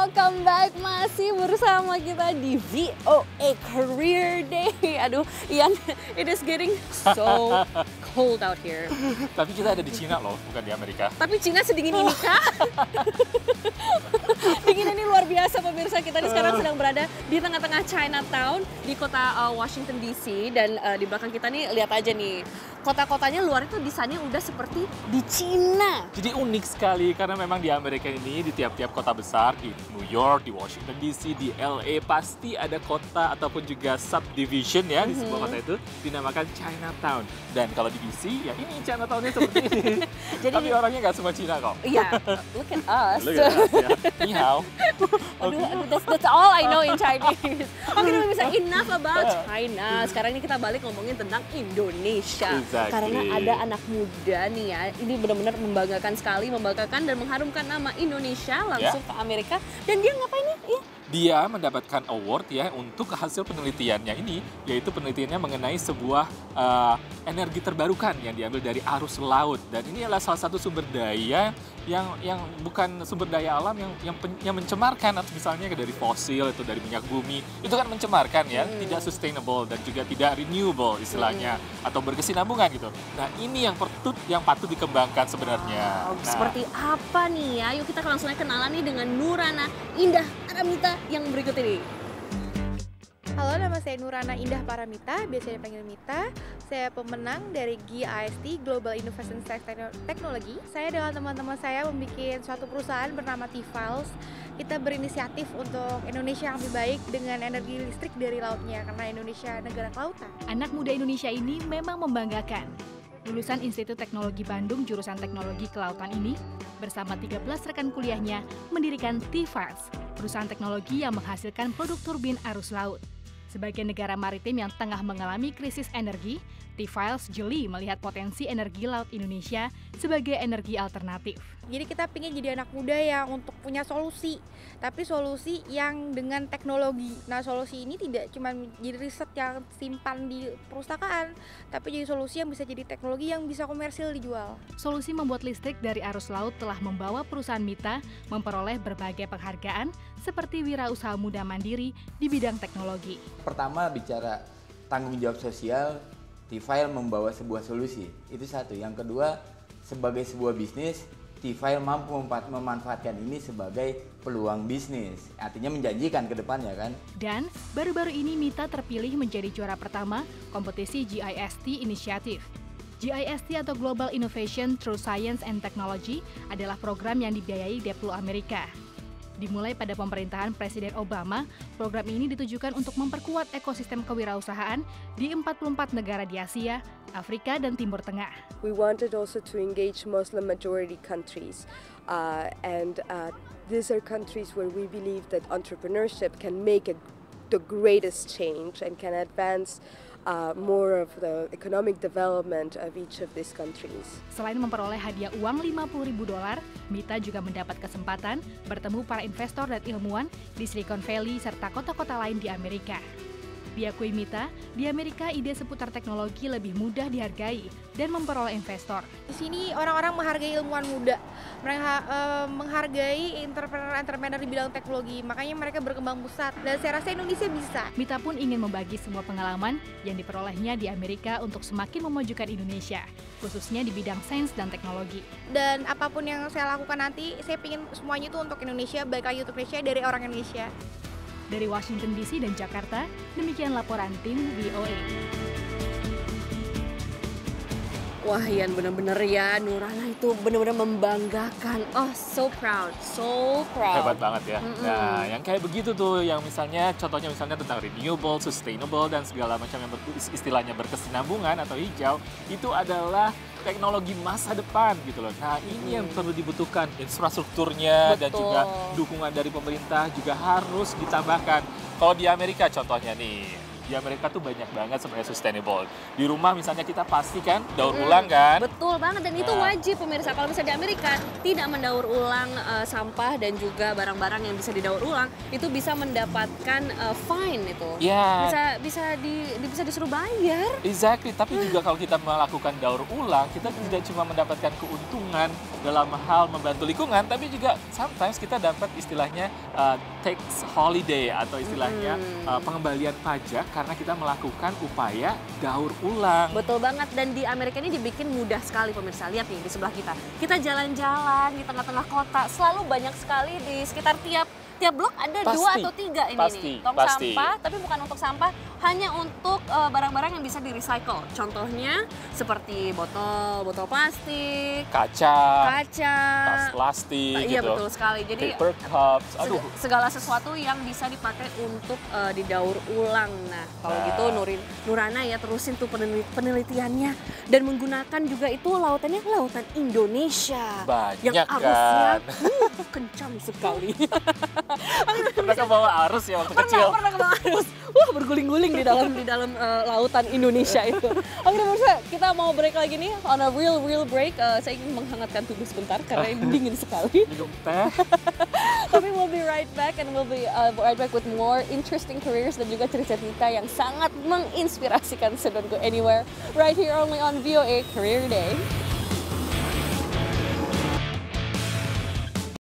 welcome back. Masih bersama kita di VOA Career Day. Aduh, Ian, it is getting so cold out here. Tapi kita ada di Cina loh, bukan di Amerika. Tapi Cina sedingin ini kah? Dingin ini luar biasa pemirsa. Kita ini sekarang sedang berada di tengah-tengah Chinatown di kota Washington DC. Dan di belakang kita nih, lihat aja nih. Kota-kotanya luar itu desainnya udah seperti di Cina. Jadi unik sekali karena memang di Amerika ini di tiap-tiap kota besar, di New York, di Washington DC, di LA pasti ada kota ataupun juga subdivision ya di sebuah kota itu dinamakan Chinatown. Dan kalau di DC ya ini Chinatown-nya seperti ini. Jadi, tapi orangnya nggak semua Cina kok. Iya, look at us. Look at us ya. Ni hao. Aduh, that's all I know in Chinese. Oke, bisa enough about China. Sekarang ini kita balik ngomongin tentang Indonesia. Exactly. Karena ada anak muda nih ya, ini benar-benar membanggakan sekali, membanggakan dan mengharumkan nama Indonesia langsung ke Amerika. Dan dia ngapain nih? Ya? Dia mendapatkan award ya untuk hasil penelitiannya ini, yaitu penelitiannya mengenai sebuah energi terbarukan yang diambil dari arus laut. Dan ini adalah salah satu sumber daya yang bukan sumber daya alam yang mencemarkan, atau misalnya dari fosil atau dari minyak bumi. Itu kan mencemarkan ya, tidak sustainable dan juga tidak renewable istilahnya, atau berkesinambungan gitu. Nah, ini yang patut dikembangkan sebenarnya. Wow, seperti apa nih ya? Yuk kita langsung kenalan nih dengan Nurana Indah Paramita yang berikut ini. Halo, nama saya Nurana Indah Paramita, biasa dipanggil Mita. Saya pemenang dari GIST Global Innovation Technology. Saya dengan teman-teman saya membuat suatu perusahaan bernama T-Files. Kita berinisiatif untuk Indonesia yang lebih baik dengan energi listrik dari lautnya, karena Indonesia negara kelautan. Anak muda Indonesia ini memang membanggakan. Lulusan Institut Teknologi Bandung jurusan Teknologi Kelautan ini bersama 13 rekan kuliahnya mendirikan T-Files, perusahaan teknologi yang menghasilkan produk turbin arus laut. Sebagai negara maritim yang tengah mengalami krisis energi, T-Files jeli melihat potensi energi laut Indonesia sebagai energi alternatif. Jadi kita ingin jadi anak muda yang untuk punya solusi, tapi solusi yang dengan teknologi. Nah, solusi ini tidak cuma jadi riset yang simpan di perpustakaan, tapi jadi solusi yang bisa jadi teknologi yang bisa komersil dijual. Solusi membuat listrik dari arus laut telah membawa perusahaan Mita memperoleh berbagai penghargaan seperti Wirausaha Muda Mandiri di bidang teknologi. Pertama, bicara tanggung jawab sosial, T-File membawa sebuah solusi. Itu satu. Yang kedua, sebagai sebuah bisnis, T-File mampu memanfaatkan ini sebagai peluang bisnis. Artinya menjanjikan ke depannya kan. Dan baru-baru ini Mita terpilih menjadi juara pertama kompetisi GIST Initiative. GIST atau Global Innovation Through Science and Technology adalah program yang dibiayai Deplu Amerika. Dimulai pada pemerintahan Presiden Obama, program ini ditujukan untuk memperkuat ekosistem kewirausahaan di 44 negara di Asia, Afrika, dan Timur Tengah. We wanted also to engage Muslim majority countries, and these are countries where we believe that entrepreneurship can make the greatest change and can advance more of the economic development of each of these countries. Selain memperoleh hadiah uang $50.000, Mita juga mendapat kesempatan bertemu para investor dan ilmuwan di Silicon Valley serta kota-kota lain di Amerika. Diakui Mita, di Amerika ide seputar teknologi lebih mudah dihargai dan memperoleh investor. Di sini orang-orang menghargai ilmuwan muda, mereka menghargai entrepreneur di bidang teknologi, makanya mereka berkembang pesat. Dan saya rasa Indonesia bisa. Mita pun ingin membagi semua pengalaman yang diperolehnya di Amerika untuk semakin memajukan Indonesia, khususnya di bidang sains dan teknologi. Dan apapun yang saya lakukan nanti, saya ingin semuanya itu untuk Indonesia, baik lagi untuk Indonesia dari orang Indonesia. Dari Washington DC dan Jakarta, demikian laporan tim VOA. Wah, Ian, bener-bener ya, Nurana itu bener-bener membanggakan. Oh, so proud, so proud. Hebat banget ya. Nah, yang kayak begitu tuh, yang misalnya contohnya misalnya tentang renewable, sustainable, dan segala macam yang istilahnya berkesinambungan atau hijau, itu adalah teknologi masa depan gitu loh. Nah, ini yang perlu dibutuhkan, infrastrukturnya dan juga dukungan dari pemerintah juga harus ditambahkan. Kalau di Amerika contohnya nih, di Amerika tuh banyak banget sebenarnya sustainable. Di rumah misalnya kita pastikan daur ulang kan. Betul banget, dan itu wajib pemirsa. Kalau misalnya di Amerika tidak mendaur ulang sampah dan juga barang-barang yang bisa didaur ulang, itu bisa mendapatkan fine itu. Ya. Bisa disuruh bayar. Exactly, tapi juga kalau kita melakukan daur ulang, kita tidak cuma mendapatkan keuntungan dalam hal membantu lingkungan, tapi juga sometimes kita dapat istilahnya tax holiday atau istilahnya pengembalian pajak karena kita melakukan upaya daur ulang. Betul banget, dan di Amerika ini dibikin mudah sekali pemirsa. Lihat nih di sebelah kita. Kita jalan-jalan di tengah-tengah kota, selalu banyak sekali di sekitar tiap blok ada 2 atau 3 ini nih. Tong sampah, tapi bukan untuk sampah, hanya untuk barang-barang yang bisa di-recycle. Contohnya seperti botol plastik, kaca, tas tas plastik iya gitu. betul sekali. Jadi paper cups, segala sesuatu yang bisa dipakai untuk didaur ulang. Nah, kalau gitu Nurana ya terusin tuh penelitiannya dan menggunakan juga itu lautan Indonesia. Banyak yang arusnya kan. Kencang sekali. Pernah ke bawah arus ya waktu kecil? Pernah ke bawah arus. Wah, berguling-guling di dalam lautan Indonesia itu. Oke, pemirsa, kita mau break lagi nih on a real break. Saya ingin menghangatkan tubuh sebentar karena ini dingin sekali. Minum teh. Tapi we'll be right back and we'll be right back with more interesting careers dan juga cerita-cerita yang sangat menginspirasikan. So don't go anywhere. Right here only on VOA Career Day.